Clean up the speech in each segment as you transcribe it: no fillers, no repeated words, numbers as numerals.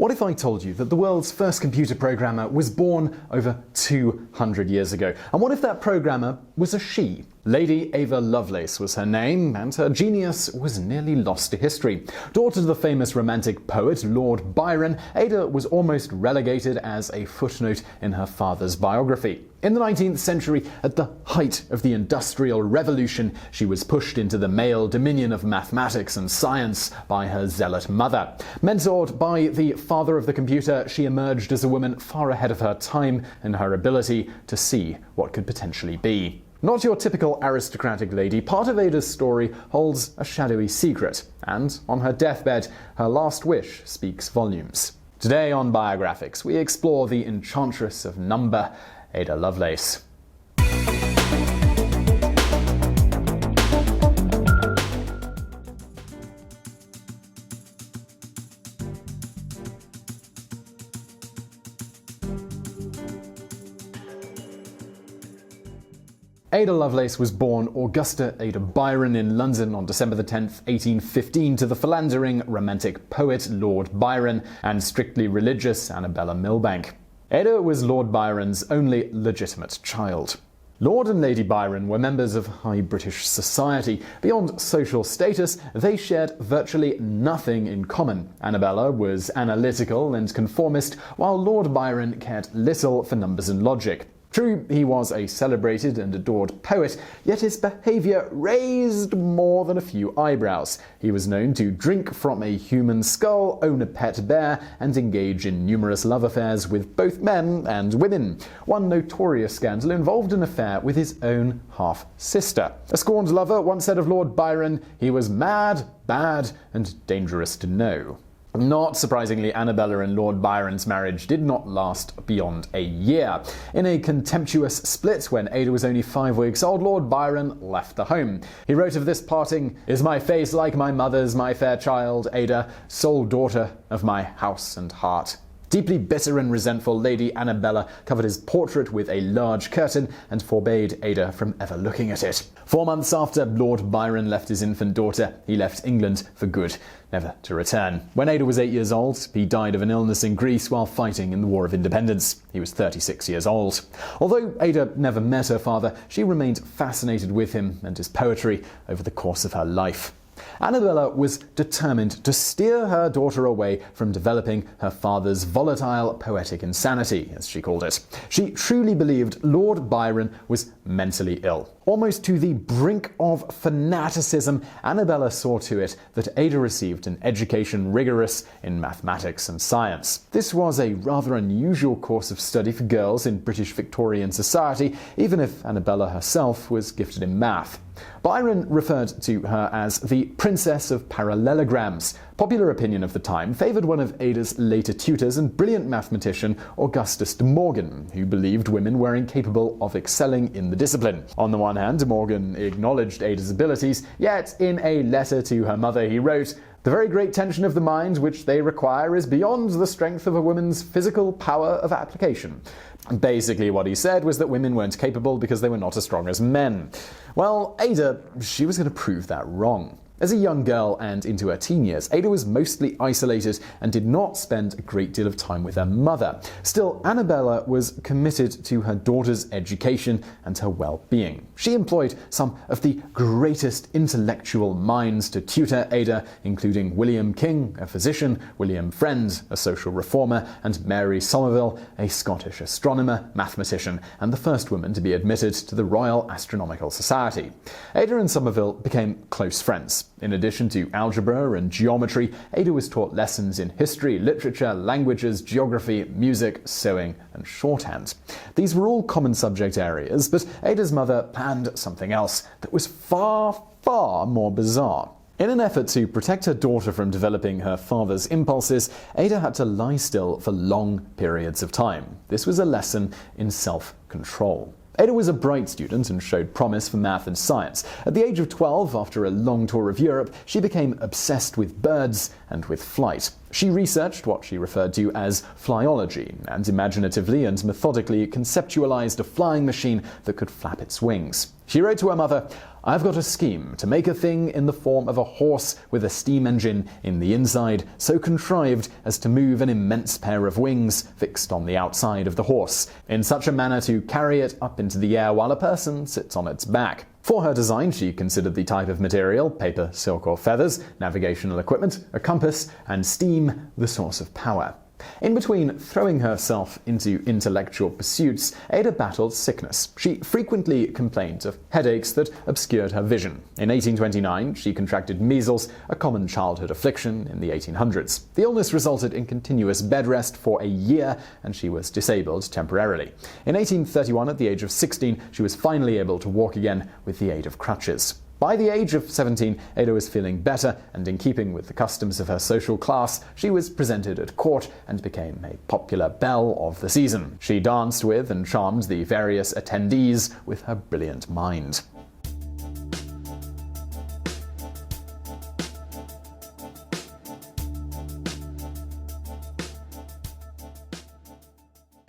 What if I told you that the world's first computer programmer was born over 200 years ago? And what if that programmer was a she? Lady Ada Lovelace was her name, and her genius was nearly lost to history. Daughter to the famous romantic poet Lord Byron, Ada was almost relegated as a footnote in her father's biography. In the 19th century, at the height of the Industrial Revolution, she was pushed into the male dominion of mathematics and science by her zealot mother. Mentored by the father of the computer, she emerged as a woman far ahead of her time in her ability to see what could potentially be. Not your typical aristocratic lady, part of Ada's story holds a shadowy secret, and on her deathbed, her last wish speaks volumes. Today on Biographics, we explore the enchantress of number, Ada Lovelace. Ada Lovelace was born Augusta Ada Byron in London on December 10, 1815, to the philandering romantic poet Lord Byron and strictly religious Annabella Milbanke. Ada was Lord Byron's only legitimate child. Lord and Lady Byron were members of high British society. Beyond social status, they shared virtually nothing in common. Annabella was analytical and conformist, while Lord Byron cared little for numbers and logic. True, he was a celebrated and adored poet, yet his behavior raised more than a few eyebrows. He was known to drink from a human skull, own a pet bear, and engage in numerous love affairs with both men and women. One notorious scandal involved an affair with his own half-sister. A scorned lover once said of Lord Byron, "He was mad, bad, and dangerous to know." Not surprisingly, Annabella and Lord Byron's marriage did not last beyond a year. In a contemptuous split when Ada was only 5 weeks old, Lord Byron left the home. He wrote of this parting, "Is my face like my mother's, my fair child, Ada, sole daughter of my house and heart?" Deeply bitter and resentful, Lady Annabella covered his portrait with a large curtain and forbade Ada from ever looking at it. 4 months after Lord Byron left his infant daughter, he left England for good, never to return. When Ada was 8 years old, he died of an illness in Greece while fighting in the War of Independence. He was 36 years old. Although Ada never met her father, she remained fascinated with him and his poetry over the course of her life. Annabella was determined to steer her daughter away from developing her father's volatile poetic insanity, as she called it. She truly believed Lord Byron was mentally ill. Almost to the brink of fanaticism, Annabella saw to it that Ada received an education rigorous in mathematics and science. This was a rather unusual course of study for girls in British Victorian society, even if Annabella herself was gifted in math. Byron referred to her as the Princess of Parallelograms. Popular opinion of the time favored one of Ada's later tutors and brilliant mathematician Augusta De Morgan, who believed women were incapable of excelling in the discipline. On the one hand, De Morgan acknowledged Ada's abilities, yet in a letter to her mother he wrote, "The very great tension of the mind which they require is beyond the strength of a woman's physical power of application." Basically what he said was that women weren't capable because they were not as strong as men. Well, Ada, she was going to prove that wrong. As a young girl and into her teen years, Ada was mostly isolated and did not spend a great deal of time with her mother. Still, Annabella was committed to her daughter's education and her well-being. She employed some of the greatest intellectual minds to tutor Ada, including William King, a physician, William Friend, a social reformer, and Mary Somerville, a Scottish astronomer, mathematician, and the first woman to be admitted to the Royal Astronomical Society. Ada and Somerville became close friends. In addition to algebra and geometry, Ada was taught lessons in history, literature, languages, geography, music, sewing, and shorthand. These were all common subject areas, but Ada's mother planned something else that was far, far more bizarre. In an effort to protect her daughter from developing her father's impulses, Ada had to lie still for long periods of time. This was a lesson in self-control. Ada was a bright student and showed promise for math and science. At the age of 12, after a long tour of Europe, she became obsessed with birds and with flight. She researched what she referred to as flyology, and imaginatively and methodically conceptualized a flying machine that could flap its wings. She wrote to her mother, "I've got a scheme to make a thing in the form of a horse with a steam engine in the inside, so contrived as to move an immense pair of wings fixed on the outside of the horse, in such a manner to carry it up into the air while a person sits on its back." For her design, she considered the type of material, paper, silk or feathers, navigational equipment, a compass, and steam the source of power. In between throwing herself into intellectual pursuits, Ada battled sickness. She frequently complained of headaches that obscured her vision. In 1829, she contracted measles, a common childhood affliction in the 1800s. The illness resulted in continuous bed rest for a year, and she was disabled temporarily. In 1831, at the age of 16, she was finally able to walk again with the aid of crutches. By the age of 17, Ada was feeling better, and in keeping with the customs of her social class, she was presented at court and became a popular belle of the season. She danced with and charmed the various attendees with her brilliant mind.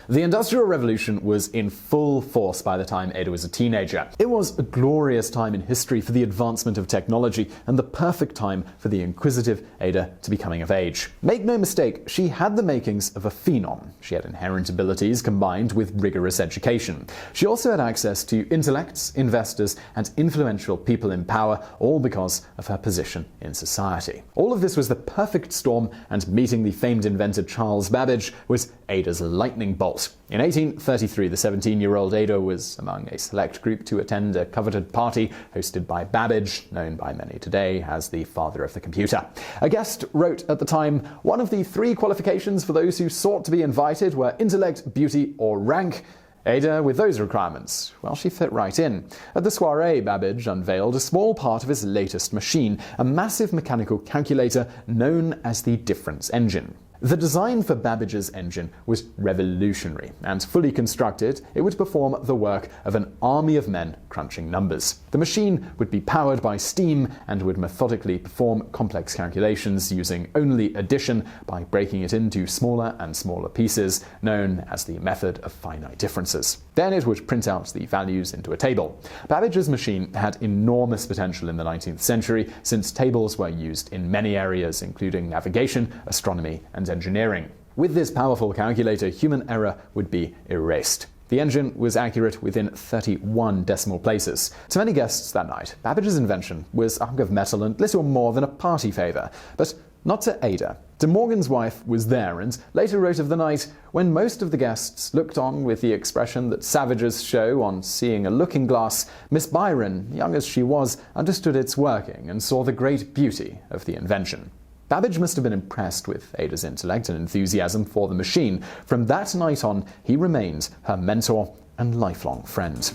The Industrial Revolution was in full force by the time Ada was a teenager. It was a glorious time in history for the advancement of technology and the perfect time for the inquisitive Ada to be coming of age. Make no mistake, she had the makings of a phenom. She had inherent abilities combined with rigorous education. She also had access to intellects, investors, and influential people in power, all because of her position in society. All of this was the perfect storm, and meeting the famed inventor Charles Babbage was Ada's lightning bolt. In 1833, the 17-year-old Ada was among a select group to attend a coveted party hosted by Babbage, known by many today as the father of the computer. A guest wrote at the time, "One of the 3 qualifications for those who sought to be invited were intellect, beauty, or rank." Ada, with those requirements, well, she fit right in. At the soiree, Babbage unveiled a small part of his latest machine, a massive mechanical calculator known as the difference engine. The design for Babbage's engine was revolutionary, and fully constructed, it would perform the work of an army of men crunching numbers. The machine would be powered by steam and would methodically perform complex calculations using only addition by breaking it into smaller and smaller pieces, known as the method of finite differences. Then it would print out the values into a table. Babbage's machine had enormous potential in the 19th century, since tables were used in many areas, including navigation, astronomy, and engineering. With this powerful calculator, human error would be erased. The engine was accurate within 31 decimal places. To many guests that night, Babbage's invention was a hunk of metal and little more than a party favor. But not to Ada. De Morgan's wife was there and later wrote of the night when most of the guests looked on with the expression that savages show on seeing a looking glass. Miss Byron, young as she was, understood its working and saw the great beauty of the invention. Babbage must have been impressed with Ada's intellect and enthusiasm for the machine. From that night on, he remained her mentor and lifelong friend.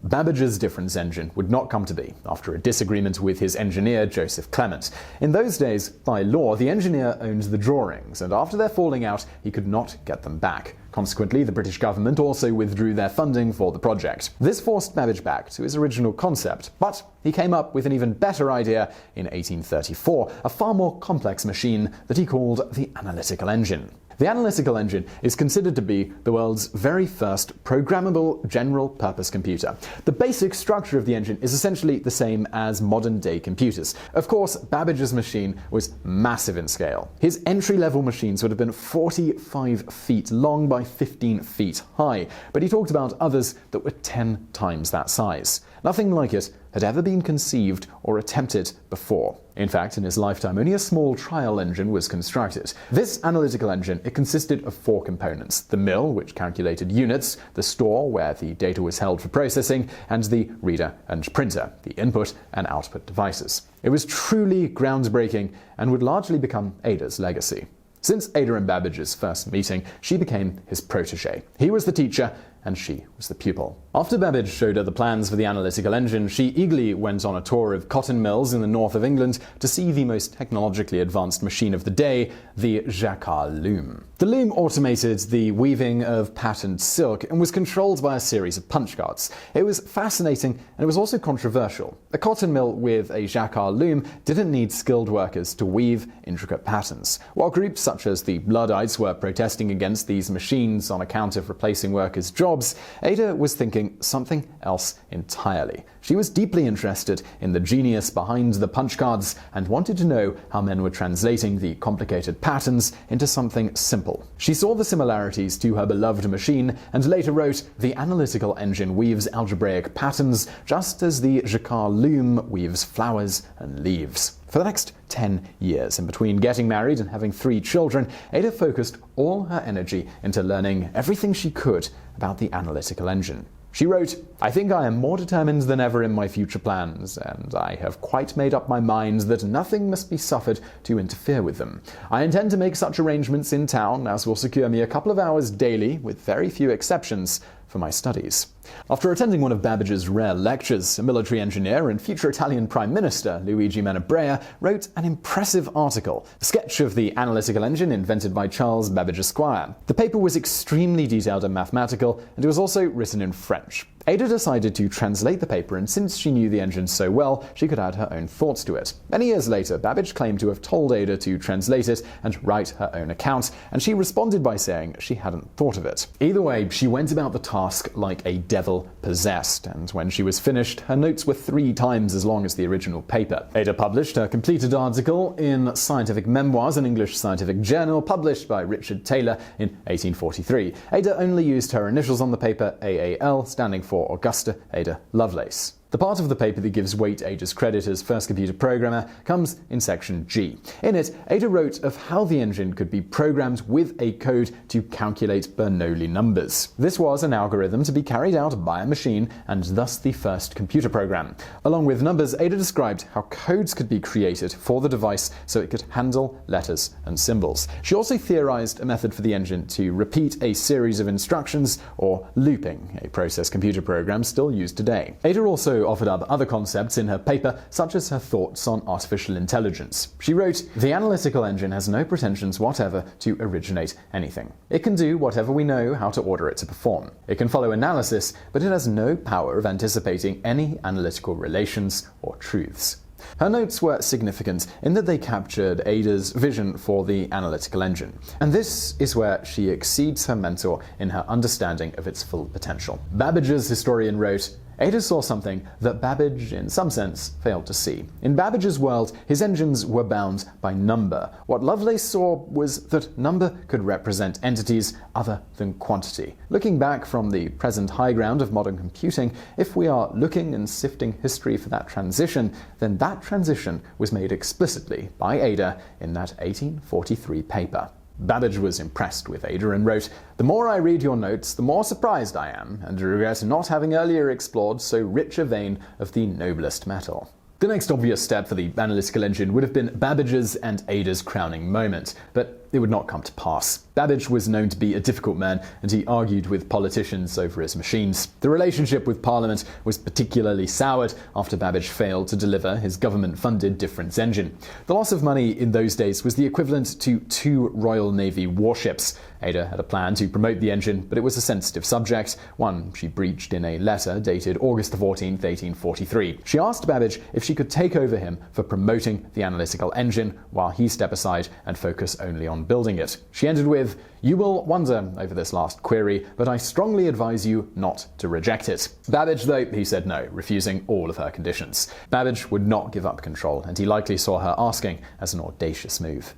Babbage's difference engine would not come to be after a disagreement with his engineer Joseph Clement. In those days, by law, the engineer owned the drawings, and after their falling out, he could not get them back. Consequently, the British government also withdrew their funding for the project. This forced Babbage back to his original concept, but he came up with an even better idea in 1834, a far more complex machine that he called the analytical engine. The analytical engine is considered to be the world's very first programmable general-purpose computer. The basic structure of the engine is essentially the same as modern-day computers. Of course, Babbage's machine was massive in scale. His entry-level machines would have been 45 feet long by 15 feet high, but he talked about others that were 10 times that size. Nothing like it had ever been conceived or attempted before. In fact, in his lifetime, only a small trial engine was constructed. This analytical engine, it consisted of 4 components: the mill, which calculated units, the store, where the data was held for processing, and the reader and printer, the input and output devices. It was truly groundbreaking and would largely become Ada's legacy. Since Ada and Babbage's first meeting, she became his protege. He was the teacher, and she was the pupil. After Babbage showed her the plans for the analytical engine, she eagerly went on a tour of cotton mills in the north of England to see the most technologically advanced machine of the day, the jacquard loom. The loom automated the weaving of patterned silk and was controlled by a series of punch cards. It was fascinating, and it was also controversial. A cotton mill with a jacquard loom didn't need skilled workers to weave intricate patterns. While groups such as the Luddites were protesting against these machines on account of replacing workers' jobs, Ada was thinking something else entirely. She was deeply interested in the genius behind the punch cards and wanted to know how men were translating the complicated patterns into something simple. She saw the similarities to her beloved machine and later wrote, "The analytical engine weaves algebraic patterns just as the jacquard loom weaves flowers and leaves." For the next 10 years, in between getting married and having 3 children, Ada focused all her energy into learning everything she could about the analytical engine. She wrote, "I think I am more determined than ever in my future plans, and I have quite made up my mind that nothing must be suffered to interfere with them. I intend to make such arrangements in town as will secure me a couple of hours daily, with very few exceptions, for my studies." After attending one of Babbage's rare lectures, a military engineer and future Italian Prime Minister, Luigi Menabrea, wrote an impressive article, a sketch of the analytical engine invented by Charles Babbage Esquire. The paper was extremely detailed and mathematical, and it was also written in French. Ada decided to translate the paper, and since she knew the engine so well, she could add her own thoughts to it. Many years later, Babbage claimed to have told Ada to translate it and write her own account, and she responded by saying she hadn't thought of it. Either way, she went about the task like a devil possessed, and when she was finished, her notes were 3 times as long as the original paper. Ada published her completed article in Scientific Memoirs, an English scientific journal published by Richard Taylor in 1843. Ada only used her initials on the paper, AAL, standing for Augusta Ada Lovelace. The part of the paper that gives weight Ada's credit as first computer programmer comes in section G. In it, Ada wrote of how the engine could be programmed with a code to calculate Bernoulli numbers. This was an algorithm to be carried out by a machine and thus the first computer program. Along with numbers, Ada described how codes could be created for the device so it could handle letters and symbols. She also theorized a method for the engine to repeat a series of instructions, or looping, a process computer programs still used today. Ada also offered up other concepts in her paper, such as her thoughts on artificial intelligence. She wrote, "The analytical engine has no pretensions whatever to originate anything. It can do whatever we know how to order it to perform. It can follow analysis, but it has no power of anticipating any analytical relations or truths." Her notes were significant in that they captured Ada's vision for the analytical engine. And this is where she exceeds her mentor in her understanding of its full potential. Babbage's historian wrote, "Ada saw something that Babbage, in some sense, failed to see. In Babbage's world, his engines were bound by number. What Lovelace saw was that number could represent entities other than quantity. Looking back from the present high ground of modern computing, if we are looking and sifting history for that transition, then that transition was made explicitly by Ada in that 1843 paper." Babbage was impressed with Ada and wrote, "The more I read your notes, the more surprised I am, and regret not having earlier explored so rich a vein of the noblest metal." The next obvious step for the analytical engine would have been Babbage's and Ada's crowning moment, but it would not come to pass. Babbage was known to be a difficult man, and he argued with politicians over his machines. The relationship with Parliament was particularly soured after Babbage failed to deliver his government-funded difference engine. The loss of money in those days was the equivalent to 2 Royal Navy warships. Ada had a plan to promote the engine, but it was a sensitive subject, one she breached in a letter dated August 14, 1843. She asked Babbage if she could take over him for promoting the analytical engine, while he step aside and focus only on building it. She ended with, "You will wonder over this last query, but I strongly advise you not to reject it." Babbage, though, he said no, refusing all of her conditions. Babbage would not give up control, and he likely saw her asking as an audacious move.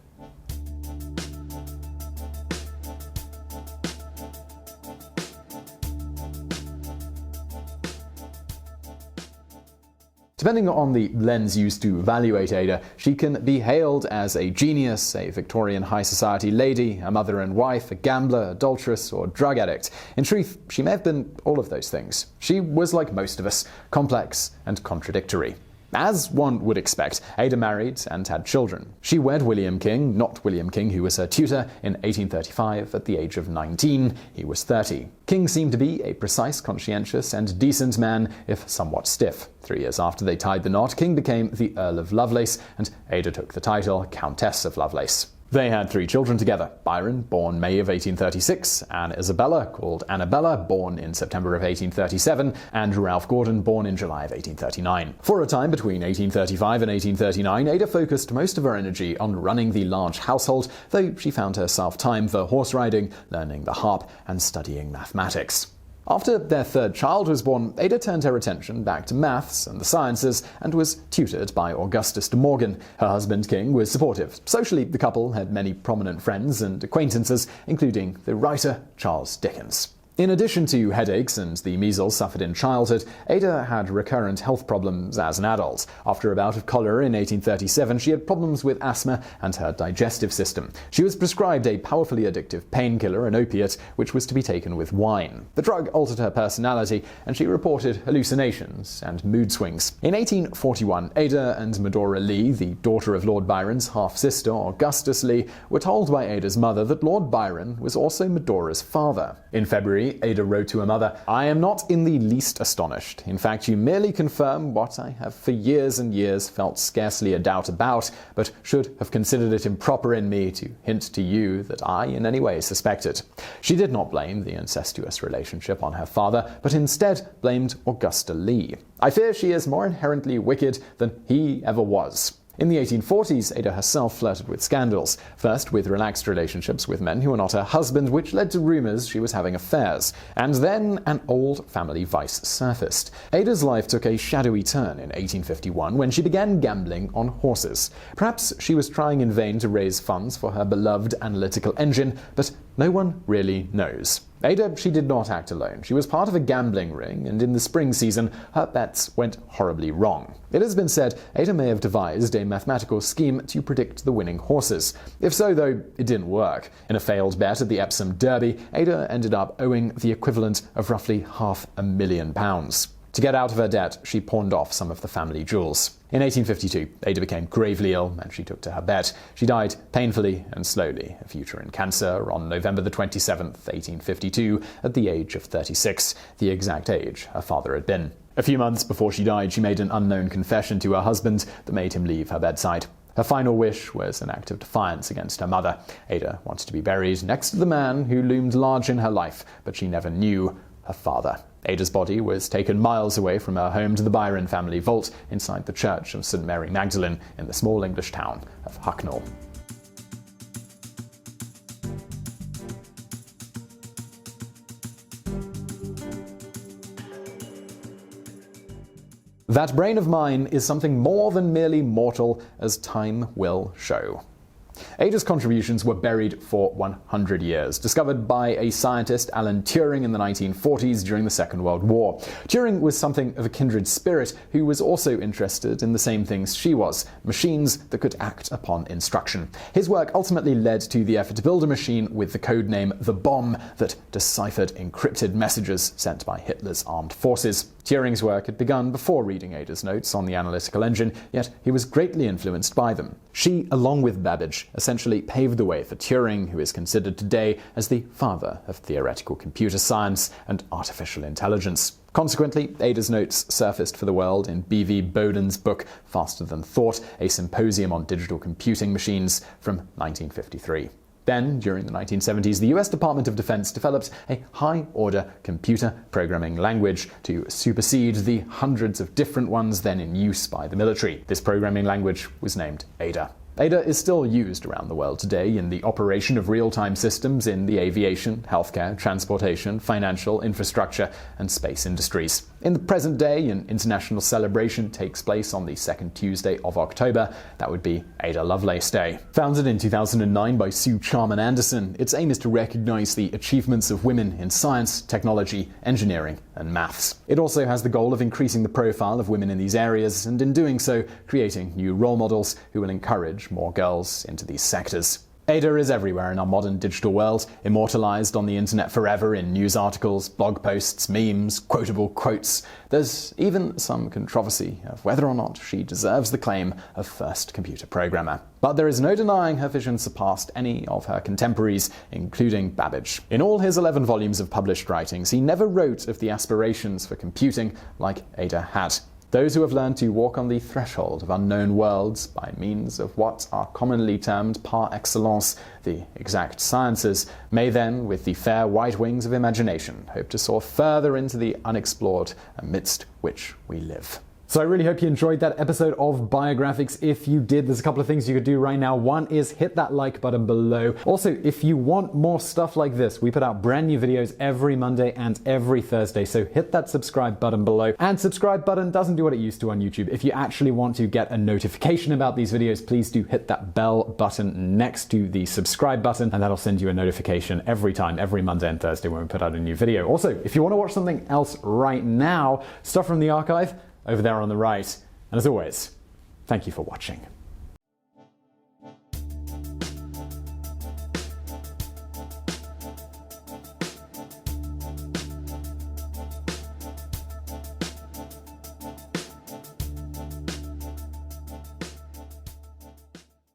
Depending on the lens used to evaluate Ada, she can be hailed as a genius, a Victorian high society lady, a mother and wife, a gambler, adulteress, or drug addict. In truth, she may have been all of those things. She was like most of us, complex and contradictory. As one would expect, Ada married and had children. She wed William King, not William King, who was her tutor, in 1835 at the age of 19. He was 30. King seemed to be a precise, conscientious, and decent man, if somewhat stiff. 3 years after they tied the knot, King became the Earl of Lovelace, and Ada took the title Countess of Lovelace. They had 3 children together: Byron, born May of 1836, Anne Isabella, called Annabella, born in September of 1837, and Ralph Gordon, born in July of 1839. For a time between 1835 and 1839, Ada focused most of her energy on running the large household, though she found herself time for horse riding, learning the harp, and studying mathematics. After their 3rd child was born, Ada turned her attention back to maths and the sciences and was tutored by Augustus de Morgan. Her husband, King, was supportive. Socially, the couple had many prominent friends and acquaintances, including the writer Charles Dickens. In addition to headaches and the measles suffered in childhood, Ada had recurrent health problems as an adult. After a bout of cholera in 1837, she had problems with asthma and her digestive system. She was prescribed a powerfully addictive painkiller, an opiate, which was to be taken with wine. The drug altered her personality, and she reported hallucinations and mood swings. In 1841, Ada and Medora Lee, the daughter of Lord Byron's half-sister, Augustus Lee, were told by Ada's mother that Lord Byron was also Medora's father. In February, Ada wrote to her mother, "I am not in the least astonished. In fact, you merely confirm what I have for years and years felt scarcely a doubt about, but should have considered it improper in me to hint to you that I in any way suspected." She did not blame the incestuous relationship on her father, but instead blamed Augusta Lee. "I fear she is more inherently wicked than he ever was." In the 1840s, Ada herself flirted with scandals, first with relaxed relationships with men who were not her husband, which led to rumors she was having affairs, and then an old family vice surfaced. Ada's life took a shadowy turn in 1851 when she began gambling on horses. Perhaps she was trying in vain to raise funds for her beloved analytical engine, but no one really knows. Ada, she did not act alone. She was part of a gambling ring, and in the spring season, her bets went horribly wrong. It has been said Ada may have devised a mathematical scheme to predict the winning horses. If so, though, it didn't work. In a failed bet at the Epsom Derby, Ada ended up owing the equivalent of roughly £500,000. To get out of her debt, she pawned off some of the family jewels. In 1852, Ada became gravely ill, and she took to her bed. She died painfully and slowly of uterine cancer on November 27th, 1852, at the age of 36, the exact age her father had been. A few months before she died, she made an unknown confession to her husband that made him leave her bedside. Her final wish was an act of defiance against her mother. Ada wanted to be buried next to the man who loomed large in her life, but she never knew: her father. Ada's body was taken miles away from her home to the Byron family vault inside the Church of St. Mary Magdalene in the small English town of Hucknall. That brain of mine is something more than merely mortal, as time will show. Ada's contributions were buried for 100 years, discovered by a scientist, Alan Turing, in the 1940s during the Second World War. Turing was something of a kindred spirit who was also interested in the same things she was: machines that could act upon instruction. His work ultimately led to the effort to build a machine with the codename The Bomb that deciphered encrypted messages sent by Hitler's armed forces. Turing's work had begun before reading Ada's notes on the analytical engine, yet he was greatly influenced by them. She, along with Babbage, essentially paved the way for Turing, who is considered today as the father of theoretical computer science and artificial intelligence. Consequently, Ada's notes surfaced for the world in B.V. Bowden's book Faster Than Thought, a symposium on digital computing machines from 1953. Then, during the 1970s, the US Department of Defense developed a high-order computer programming language to supersede the hundreds of different ones then in use by the military. This programming language was named Ada. Ada is still used around the world today in the operation of real-time systems in the aviation, healthcare, transportation, financial, infrastructure, and space industries. In the present day, an international celebration takes place on the second Tuesday of October. That would be Ada Lovelace Day. Founded in 2009 by Sue Charman Anderson, its aim is to recognize the achievements of women in science, technology, engineering, and maths. It also has the goal of increasing the profile of women in these areas, and in doing so, creating new role models who will encourage more girls into these sectors. Ada is everywhere in our modern digital world, immortalized on the internet forever in news articles, blog posts, memes, quotable quotes. There's even some controversy of whether or not she deserves the claim of first computer programmer. But there is no denying her vision surpassed any of her contemporaries, including Babbage. In all his 11 volumes of published writings, he never wrote of the aspirations for computing like Ada had. Those who have learned to walk on the threshold of unknown worlds by means of what are commonly termed par excellence, the exact sciences, may then, with the fair white wings of imagination, hope to soar further into the unexplored amidst which we live. So I really hope you enjoyed that episode of Biographics. If you did, there's a couple of things you could do right now. One is hit that like button below. Also, if you want more stuff like this, we put out brand new videos every Monday and every Thursday. So hit that subscribe button below. And subscribe button doesn't do what it used to on YouTube. If you actually want to get a notification about these videos, please do hit that bell button next to the subscribe button, and that'll send you a notification every Monday and Thursday when we put out a new video. Also, if you want to watch something else right now, stuff from the archive, over there on the right. And as always, thank you for watching.